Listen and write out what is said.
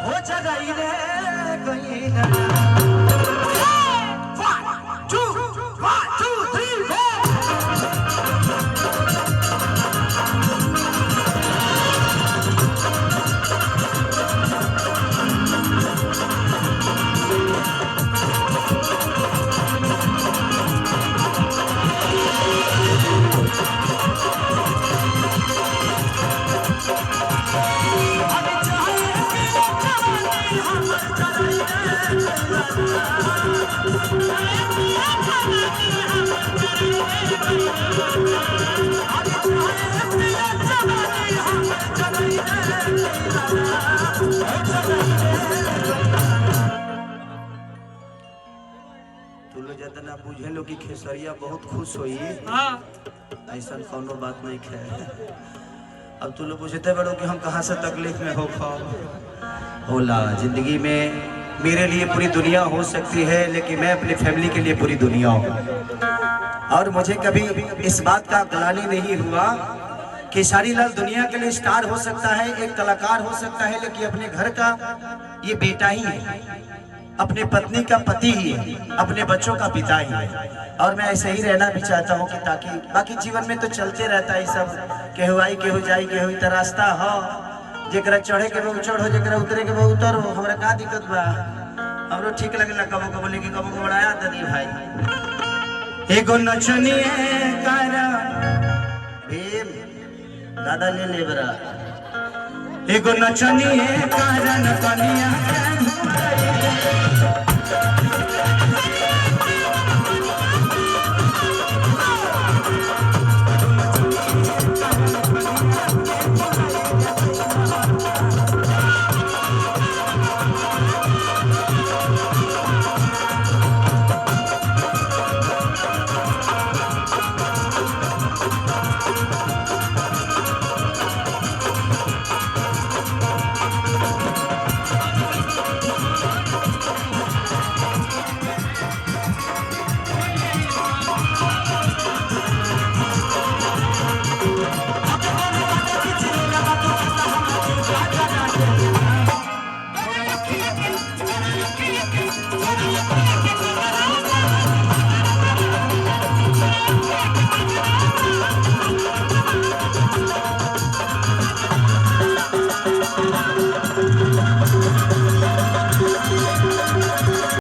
हो जगाई रे गई ना। 1 2 1 2 3 4 जतना बुझे लो कि खेसरिया बहुत खुश हुई। ऐसा कोनो बात नहीं खे। अब तू लोग पूछते बड़ो कि हम कहाँ से तकलीफ में हो होला। जिंदगी में मेरे लिए पूरी दुनिया हो सकती है, लेकिन मैं अपनी फैमिली के लिए पूरी दुनिया हूँ। और मुझे कभी इस बात का ग्लानि नहीं हुआ कि सारी लाल दुनिया के लिए स्टार हो सकता है, एक कलाकार हो सकता है, लेकिन अपने घर का ये बेटा ही है, अपने पत्नी का पति ही है, अपने बच्चों का पिता ही है। और मैं ऐसे ही रहना भी चाहता हूँ कि ताकि बाकी जीवन में तो चलते रहता है सब, केहू आई केहू जाई केहू इतना रास्ता हो, जरा चढ़े के बहुत चढ़ो, जरा उतरे के बहुत उतर हो। हमरा का दिक्कत बा, हमरो ठीक लगेला कबो कबो, लेकिन कबो कबो बड़ाया ददी भाई। एगो नचनिए कारा भीम दादा ले ले बरा। एगो नचनिए कारा नचनिया